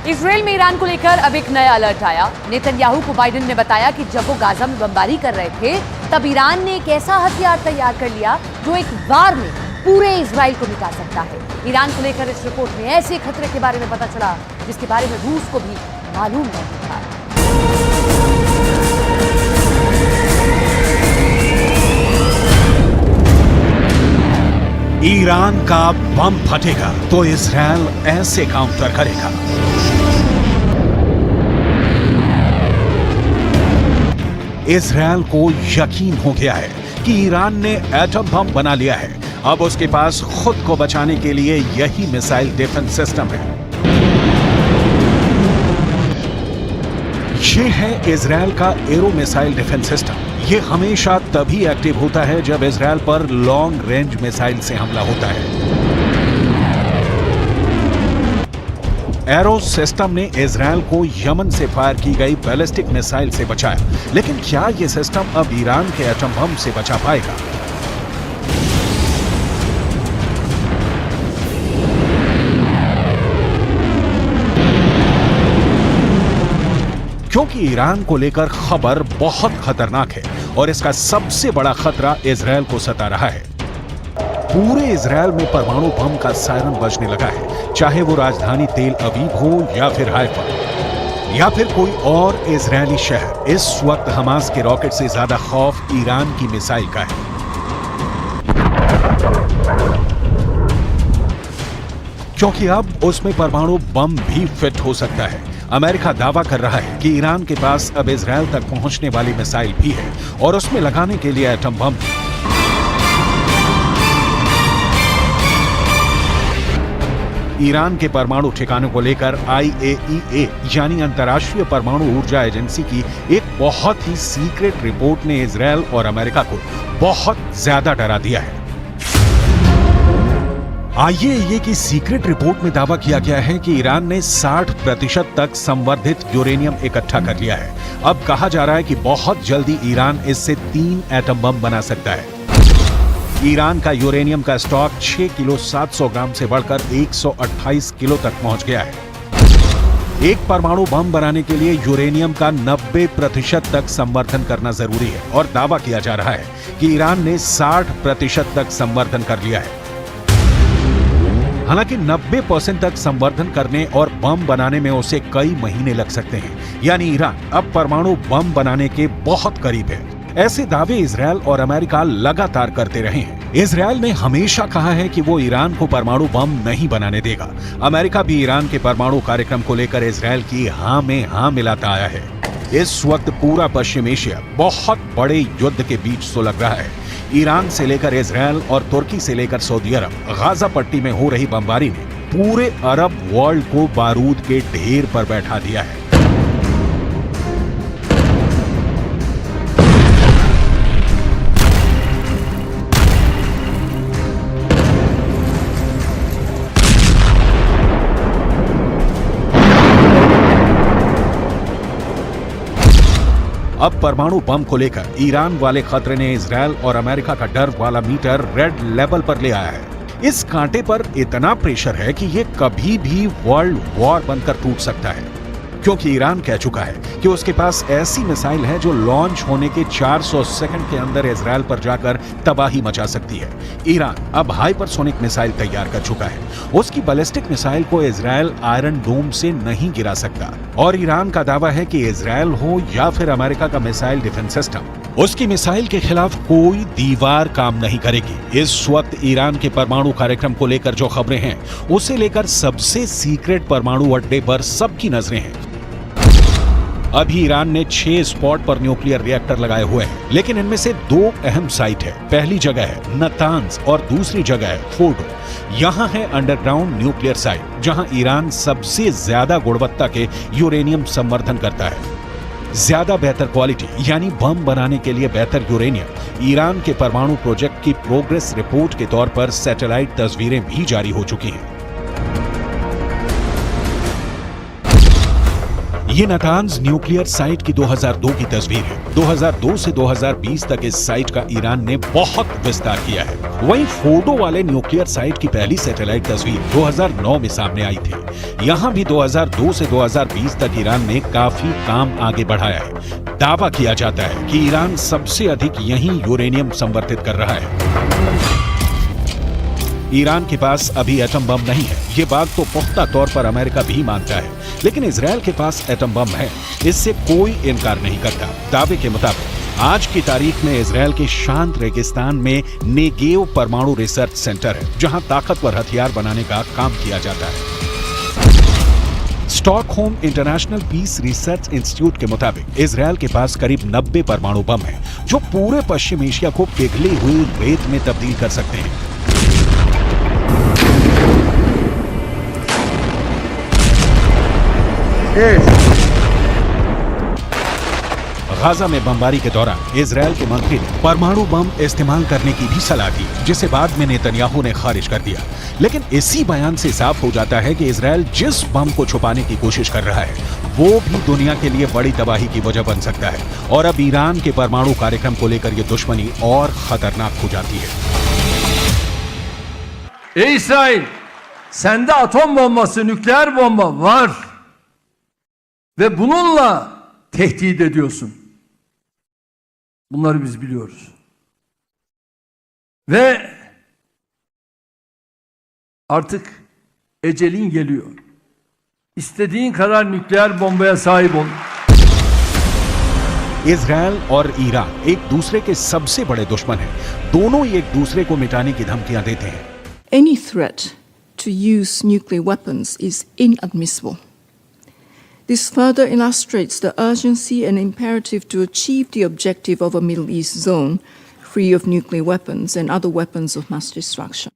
Israel में Iran को लेकर अब एक नया अलर्ट आया। नेतन्याहू को बाइडेन ने बताया कि जब वो गाजा में बमबारी कर रहे थे तब ईरान ने एक ऐसा हथियार तैयार कर लिया जो एक बार में पूरे इजराइल को मिटा सकता है। ईरान को लेकर इस रिपोर्ट में ऐसे खतरे के बारे में पता चला जिसके बारे में रूस को भी मालूम नहीं था। ईरान का बम फटेगा तो इजराइल ऐसे काउंटर करेगा। इजराइल को यकीन हो गया है कि ईरान ने एटम बम बना लिया है। अब उसके पास खुद को बचाने के लिए यही मिसाइल डिफेंस सिस्टम है। ये है इजराइल का एरो मिसाइल डिफेंस सिस्टम। ये हमेशा तभी एक्टिव होता है जब इजराइल पर लॉन्ग रेंज मिसाइल से हमला होता है। एरो सिस्टम ने इजराइल को यमन से फायर की गई बैलिस्टिक मिसाइल से बचाया, लेकिन क्या यह सिस्टम अब ईरान के एटम बम से बचा पाएगा? क्योंकि ईरान को लेकर खबर बहुत खतरनाक है और इसका सबसे बड़ा खतरा इजराइल को सता रहा है। पूरे इजराइल में परमाणु बम का सायरन बजने लगा है, चाहे वो राजधानी तेल अवीव हो या फिर हाइफा या फिर कोई और इजरायली शहर। इस वक्त हमास के रॉकेट से ज्यादा खौफ ईरान की मिसाइल का है। क्योंकि अब उसमें परमाणु बम भी फिट हो सकता है। अमेरिका दावा कर रहा है कि ईरान के पास अब इजराइल तक पहुंचने वाली मिसाइल भी है और उसमें लगाने के लिए एटम बम। ईरान के परमाणु ठिकानों को लेकर IAEA यानी अंतर्राष्ट्रीय परमाणु ऊर्जा एजेंसी की एक बहुत ही सीक्रेट रिपोर्ट ने इजराइल और अमेरिका को बहुत ज्यादा डरा दिया है। IAEA की सीक्रेट रिपोर्ट में दावा किया गया है कि ईरान ने 60% तक संवर्धित यूरेनियम इकट्ठा कर लिया है। अब कहा जा रहा है कि बहुत जल्दी ईरान इससे 3 एटम बम बना सकता है। ईरान का यूरेनियम का स्टॉक 6 किलो 700 ग्राम से बढ़कर 128 किलो तक पहुंच गया है। एक परमाणु बम बनाने के लिए यूरेनियम का 90% तक संवर्धन करना जरूरी है और दावा किया जा रहा है कि ईरान ने 60% तक संवर्धन कर लिया है। हालांकि 90% तक संवर्धन करने और बम बनाने में उसे कई महीने लग सकते हैं, यानी ईरान अब परमाणु बम बनाने के बहुत करीब है। ऐसे दावे इजराइल और अमेरिका लगातार करते रहे हैं। इजराइल ने हमेशा कहा है कि वो ईरान को परमाणु बम नहीं बनाने देगा। अमेरिका भी ईरान के परमाणु कार्यक्रम को लेकर इजराइल की हां में हां मिलाता आया है। इस वक्त पूरा पश्चिम एशिया बहुत बड़े युद्ध के बीच सुलग रहा है। ईरान से लेकर इजराइल और तुर्की से लेकर सऊदी अरब, गाजा पट्टी में हो रही बमबारी ने पूरे अरब वर्ल्ड को बारूद के ढेर पर बैठा दिया है। अब परमाणु बम को लेकर ईरान वाले खतरे ने इजराइल और अमेरिका का डर वाला मीटर रेड लेवल पर ले आया है। इस कांटे पर इतना प्रेशर है कि ये कभी भी वर्ल्ड वॉर बनकर टूट सकता है, क्योंकि ईरान कह चुका है कि उसके पास ऐसी मिसाइल है जो लॉन्च होने के 400 सेकंड के अंदर इजराइल पर जाकर तबाही मचा सकती है। ईरान अब हाइपरसोनिक मिसाइल तैयार कर चुका है। उसकी बैलिस्टिक मिसाइल को इजराइल आयरन डोम से नहीं गिरा सकता और ईरान का दावा है कि इजराइल हो या फिर अमेरिका का मिसाइल डिफेंस सिस्टम, उसकी मिसाइल के खिलाफ कोई दीवार काम नहीं करेगी। इस वक्त ईरान के परमाणु कार्यक्रम को लेकर जो खबरें हैं, उसे लेकर सबसे सीक्रेट परमाणु अड्डे पर सबकी नजरें हैं। अभी ईरान ने 6 स्पॉट पर न्यूक्लियर रिएक्टर लगाए हुए हैं, लेकिन इनमें से 2 अहम साइट है। पहली जगह है नतांज और दूसरी जगह है फोर्डो। यहाँ है अंडरग्राउंड न्यूक्लियर साइट, जहाँ ईरान सबसे ज्यादा गुणवत्ता के यूरेनियम संवर्धन करता है। ज्यादा बेहतर क्वालिटी यानी बम बनाने के लिए बेहतर यूरेनियम ईरान के परमाणु प्रोजेक्ट की प्रोग्रेस रिपोर्ट के तौर पर सैटेलाइट तस्वीरें भी जारी हो चुकी हैं। ये नातांज न्यूक्लियर साइट की 2002 की तस्वीर है। 2002 से 2020 तक इस साइट का ईरान ने बहुत विस्तार किया है। वहीं फोर्डो वाले न्यूक्लियर साइट की पहली सैटेलाइट तस्वीर 2009 में सामने आई थी। यहाँ भी 2002 से 2020 तक ईरान ने काफी काम आगे बढ़ाया है। दावा किया जाता है कि ईरान सबसे अधिक यहीं यूरेनियम संवर्धित कर रहा है। ईरान के पास अभी एटम बम नहीं है, ये बात तो पुख्ता तौर पर अमेरिका भी मानता है, लेकिन इजरायल के पास एटम बम है, इससे कोई इनकार नहीं करता। दावे के मुताबिक आज की तारीख में इजरायल के शांत रेगिस्तान में नेगेव परमाणु रिसर्च सेंटर है, जहां ताकतवर हथियार बनाने का काम किया जाता है। Stockholm International Peace Research Institute के मुताबिक इजरायल के पास करीब 90 परमाणु बम है, जो पूरे पश्चिम एशिया को पिघली हुई रेत में तब्दील कर सकते हैं। गाजा में बमबारी के दौरान इजरायल के मंत्री ने परमाणु बम इस्तेमाल करने की भी सलाह दी, जिसे बाद में नेतन्याहू ने खारिज कर दिया। लेकिन इसी बयान से साफ हो जाता है कि इजरायल जिस बम को छुपाने की कोशिश कर रहा है, वो भी दुनिया के लिए बड़ी तबाही की वजह बन सकता है। और अब ईरान के परमाणु कार्यक्रम को लेकर ये दुश्मनी और खतरनाक हो जाती है। İsrail, sende atom bombası, nükleer bomba var ve bununla tehdit ediyorsun. Bunları biz biliyoruz. Ve artık ecelin geliyor. İstediğin kadar nükleer bombaya sahip ol. Israel और ईरान एक दूसरे के सबसे बड़े दुश्मन हैं। दोनों ही एक दूसरे को मिटाने की धमकियां देते हैं। Any threat to use nuclear weapons is inadmissible. This further illustrates the urgency and imperative to achieve the objective of a Middle East zone free of nuclear weapons and other weapons of mass destruction.